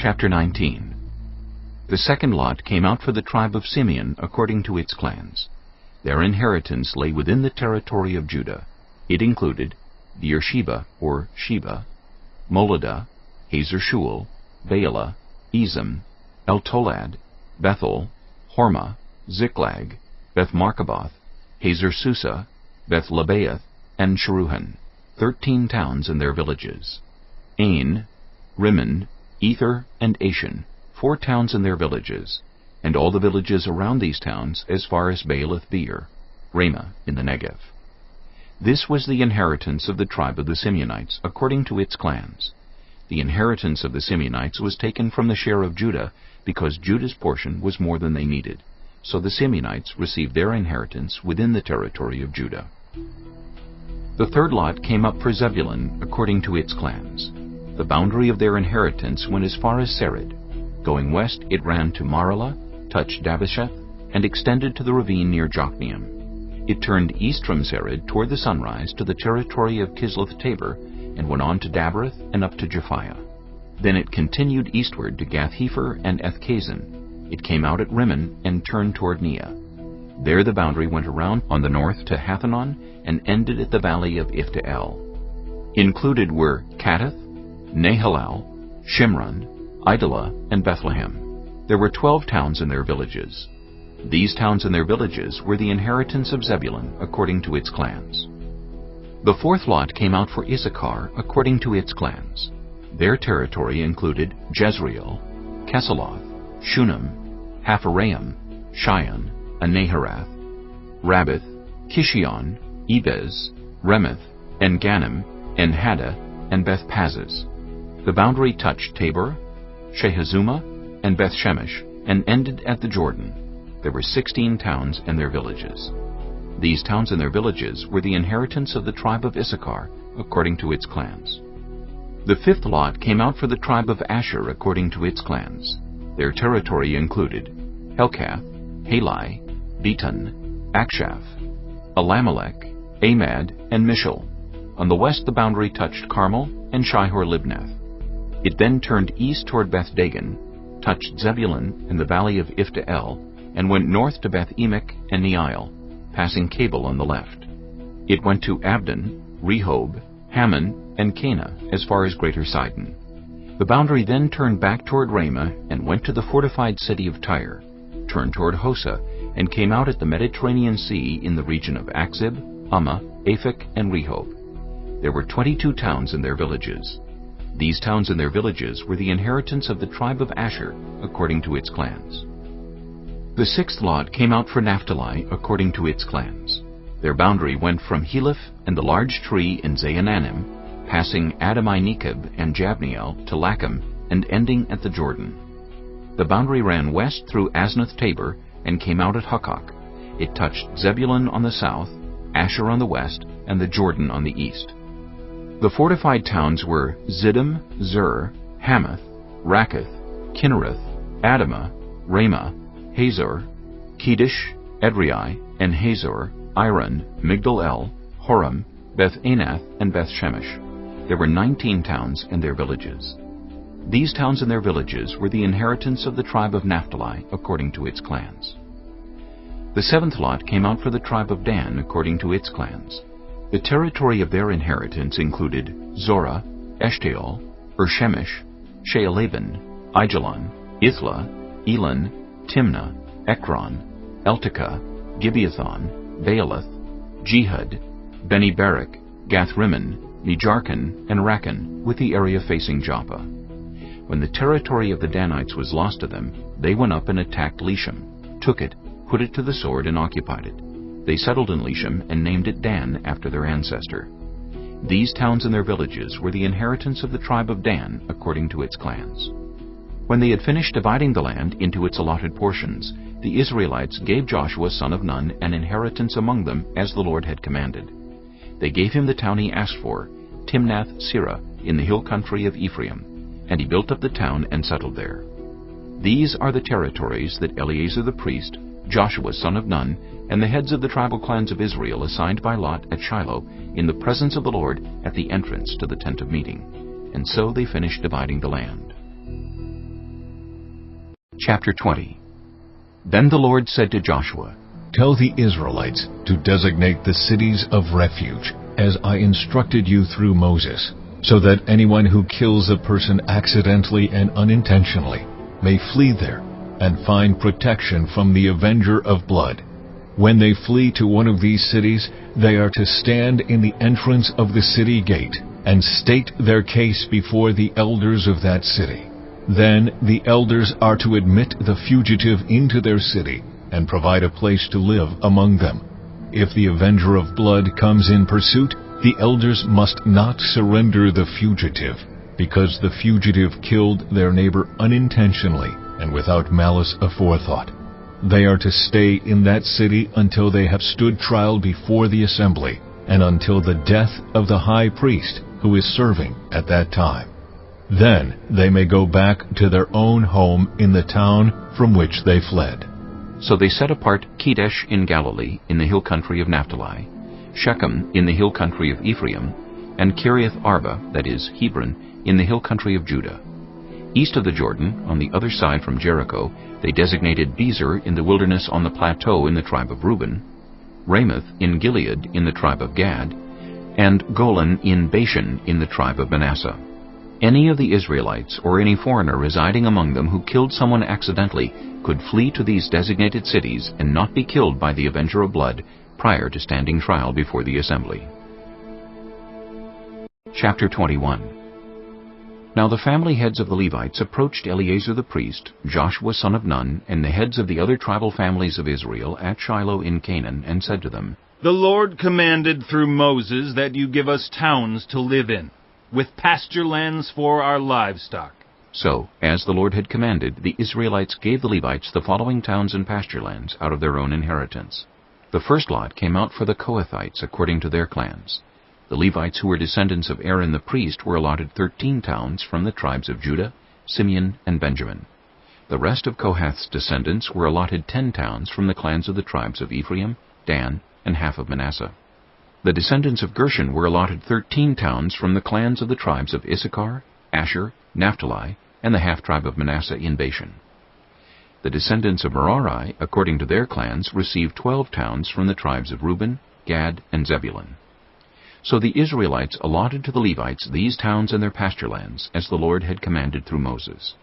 Chapter 19. The second lot came out for the tribe of Simeon according to its clans. Their inheritance lay within the territory of Judah. It included Beersheba, or Sheba, Moladah, Hazar-Shual, Baalah, Ezem, Eltolad, Bethel, Hormah, Ziklag, Beth-Markaboth, Hazar-Susa, Beth-Lebaoth, and Sharuhen, 13 towns and their villages. Ain, Rimmon, Ether, and Ashan, 4 towns and their villages, and all the villages around these towns as far as Baalath-Beer, Ramah in the Negev. This was the inheritance of the tribe of the Simeonites according to its clans. The inheritance of the Simeonites was taken from the share of Judah because Judah's portion was more than they needed, so the Simeonites received their inheritance within the territory of Judah. The third lot came up for Zebulun according to its clans. The boundary of their inheritance went as far as Sered. Going west, it ran to Maralah, touched Dabbesheth, and extended to the ravine near Jokneam. It turned east from Sered toward the sunrise to the territory of Kisloth-Tabor, and went on to Daberath and up to Japhiah. Then it continued eastward to Gath-Hepher and Ethkazin. It came out at Rimmon and turned toward Neah. There the boundary went around on the north to Hathanon and ended at the valley of Ifta-El. Included were Kattath, Nahalal, Shimron, Idalah, and Bethlehem. There were 12 towns and their villages. These towns and their villages were the inheritance of Zebulun according to its clans. The fourth lot came out for Issachar according to its clans. Their territory included Jezreel, Kesaloth, Shunem, Hapharaim, Shion, and Naharath, Rabbath, Kishion, Ebez, Remeth, and Ganim, and Haddah, and Beth-Pazzez. The boundary touched Tabor, Shehazumah, and Beth-Shemesh, and ended at the Jordan. There were 16 towns and their villages. These towns and their villages were the inheritance of the tribe of Issachar, according to its clans. The fifth lot came out for the tribe of Asher according to its clans. Their territory included Helkath, Halai, Beton, Akshaph, Alamelech, Amad, and Mishal. On the west the boundary touched Carmel and Shihor-Libnath. It then turned east toward Beth-Dagon, touched Zebulun in the valley of Ifta-El, and went north to Beth-Emek and Neiel, passing Cabal on the left. It went to Abdon, Rehob, Hammon, and Cana as far as Greater Sidon. The boundary then turned back toward Ramah and went to the fortified city of Tyre, turned toward Hosa, and came out at the Mediterranean Sea in the region of Akzib, Ummah, Aphek, and Rehob. There were 22 towns and their villages. These towns and their villages were the inheritance of the tribe of Asher according to its clans. The sixth lot came out for Naphtali according to its clans. Their boundary went from Heleph and the large tree in Zaananim, passing Adami-Nekeb and Jabneel to Lacham, and ending at the Jordan. The boundary ran west through Asnath-Tabor and came out at Hukkok. It touched Zebulun on the south, Asher on the west, and the Jordan on the east. The fortified towns were Ziddim, Zur, Hamath, Rakkath, Kinnereth, Adamah, Ramah, Hazor, Kedesh, Edrei, and Hazor, Iron, Migdal-El, Horam, Beth-Anath, and Beth-Shemesh. There were 19 towns and their villages. These towns and their villages were the inheritance of the tribe of Naphtali according to its clans. The seventh lot came out for the tribe of Dan according to its clans. The territory of their inheritance included Zorah, Eshtaol, Shemesh, Shealaban, Aijalon, Ithla, Elon, Timnah, Ekron, Eltekah, Gibeathon, Baalath, Jehud, Beni-Berak, Gath-Rimmon, Mejarkon, and Rakkon, with the area facing Joppa. When the territory of the Danites was lost to them, they went up and attacked Leshem, took it, put it to the sword, and occupied it. They settled in Leshem and named it Dan after their ancestor. These towns and their villages were the inheritance of the tribe of Dan according to its clans. When they had finished dividing the land into its allotted portions, the Israelites gave Joshua son of Nun an inheritance among them as the Lord had commanded. They gave him the town he asked for, Timnath-Serah, in the hill country of Ephraim, and he built up the town and settled there. These are the territories that Eleazar the priest, Joshua son of Nun, and the heads of the tribal clans of Israel assigned by lot at Shiloh in the presence of the Lord at the entrance to the tent of meeting. And so they finished dividing the land. Chapter 20. Then the Lord said to Joshua, Tell the Israelites to designate the cities of refuge, as I instructed you through Moses, so that anyone who kills a person accidentally and unintentionally may flee there and find protection from the avenger of blood. When they flee to one of these cities, they are to stand in the entrance of the city gate and state their case before the elders of that city. Then the elders are to admit the fugitive into their city and provide a place to live among them. If the avenger of blood comes in pursuit, the elders must not surrender the fugitive, because the fugitive killed their neighbor unintentionally and without malice aforethought. They are to stay in that city until they have stood trial before the assembly, and until the death of the high priest who is serving at that time. Then they may go back to their own home in the town from which they fled. So they set apart Kedesh in Galilee in the hill country of Naphtali, Shechem in the hill country of Ephraim, and Kiriath Arba, that is, Hebron, in the hill country of Judah. East of the Jordan, on the other side from Jericho, they designated Bezer in the wilderness on the plateau in the tribe of Reuben, Ramoth in Gilead in the tribe of Gad, and Golan in Bashan in the tribe of Manasseh. Any of the Israelites or any foreigner residing among them who killed someone accidentally could flee to these designated cities and not be killed by the avenger of blood prior to standing trial before the assembly. Chapter 21. Now the family heads of the Levites approached Eleazar the priest, Joshua son of Nun, and the heads of the other tribal families of Israel at Shiloh in Canaan, and said to them, The Lord commanded through Moses that you give us towns to live in, with pasture lands for our livestock. So, as the Lord had commanded, the Israelites gave the Levites the following towns and pasture lands out of their own inheritance. The first lot came out for the Kohathites according to their clans. The Levites who were descendants of Aaron the priest were allotted 13 towns from the tribes of Judah, Simeon, and Benjamin. The rest of Kohath's descendants were allotted 10 towns from the clans of the tribes of Ephraim, Dan, and half of Manasseh. The descendants of Gershon were allotted 13 towns from the clans of the tribes of Issachar, Asher, Naphtali, and the half-tribe of Manasseh in Bashan. The descendants of Merari, according to their clans, received 12 towns from the tribes of Reuben, Gad, and Zebulun. So the Israelites allotted to the Levites these towns and their pasture lands, as the Lord had commanded through Moses.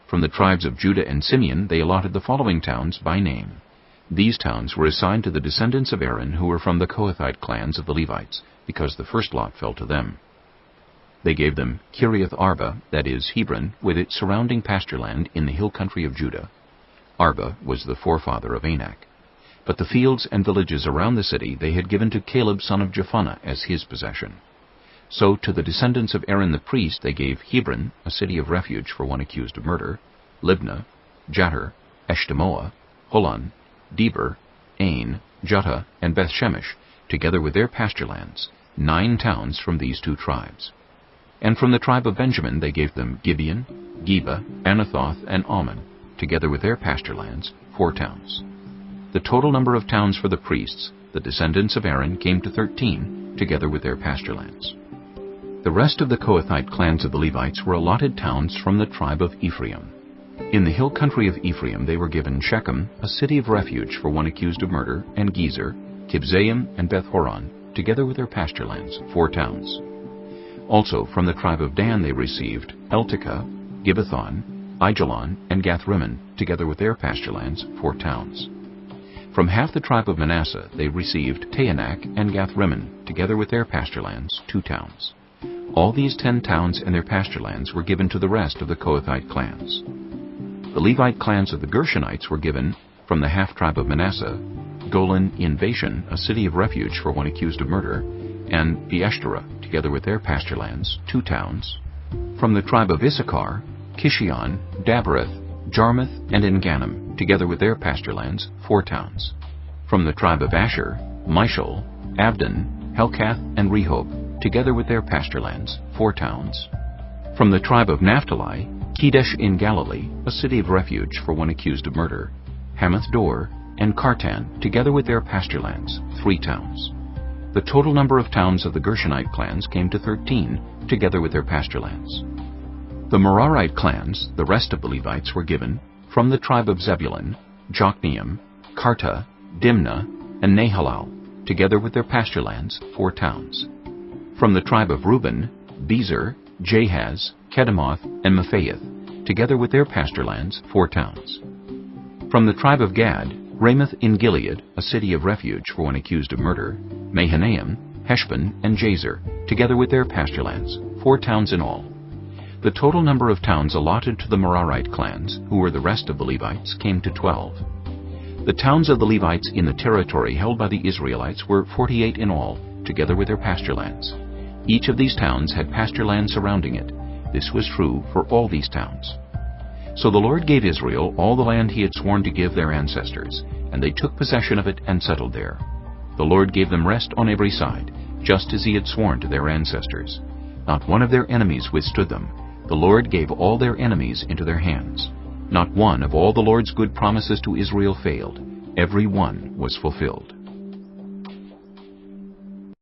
From the tribes of Judah and Simeon they allotted the following towns by name. These towns were assigned to the descendants of Aaron who were from the Kohathite clans of the Levites, because the first lot fell to them. They gave them Kiriath Arba, that is, Hebron, with its surrounding pasture land in the hill country of Judah. Arba was the forefather of Anak. But the fields and villages around the city they had given to Caleb son of Jephunneh as his possession. So to the descendants of Aaron the priest they gave Hebron, a city of refuge for one accused of murder, Libnah, Jattir, Eshtemoa, Holon, Deber, Ain, Juttah, and Bethshemesh, together with their pasture lands, 9 towns from these 2 tribes. And from the tribe of Benjamin they gave them Gibeon, Geba, Anathoth, and Ammon, together with their pasture lands, 4 towns. The total number of towns for the priests, the descendants of Aaron, came to 13, together with their pasture lands. The rest of the Kohathite clans of the Levites were allotted towns from the tribe of Ephraim. In the hill country of Ephraim they were given Shechem, a city of refuge for one accused of murder, and Gezer, Kibzaim, and Beth-horon, together with their pasture lands, 4 towns. Also from the tribe of Dan they received Eltekeh, Gibbethon, Aijalon, and Gathrimmon, together with their pasture lands, 4 towns. From half the tribe of Manasseh they received Taanach and Gathrimmon, together with their pasture lands, 2 towns. All these 10 towns and their pasture lands were given to the rest of the Kohathite clans. The Levite clans of the Gershonites were given, from the half-tribe of Manasseh, Golan in Bashan, a city of refuge for one accused of murder, and Beeshterah, together with their pasture lands, 2 towns. From the tribe of Issachar, Kishion, Dabereth, Jarmuth, and Engannim, together with their pasture lands, 4 towns. From the tribe of Asher, Mishal, Abdon, Helkath, and Rehob, together with their pasture lands, 4 towns. From the tribe of Naphtali, Kedesh in Galilee, a city of refuge for one accused of murder, Hamath Dor, and Kartan, together with their pasture lands, 3 towns. The total number of towns of the Gershonite clans came to 13, together with their pasture lands. The Merarite clans, the rest of the Levites, were given, From the tribe of Zebulun, Jokneam, Karta, Dimnah, and Nahalal, together with their pasture lands, 4 towns. From the tribe of Reuben, Bezer, Jahaz, Kedemoth, and Mephaath, together with their pasture lands, 4 towns. From the tribe of Gad, Ramoth in Gilead, a city of refuge for one accused of murder, Mahanaim, Heshbon, and Jazer, together with their pasture lands, 4 towns in all. The total number of towns allotted to the Merarite clans, who were the rest of the Levites, came to 12. The towns of the Levites in the territory held by the Israelites were 48 in all, together with their pasture lands. Each of these towns had pasture land surrounding it. This was true for all these towns. So the Lord gave Israel all the land he had sworn to give their ancestors, and they took possession of it and settled there. The Lord gave them rest on every side, just as he had sworn to their ancestors. Not one of their enemies withstood them. The Lord gave all their enemies into their hands. Not one of all the Lord's good promises to Israel failed. Every one was fulfilled.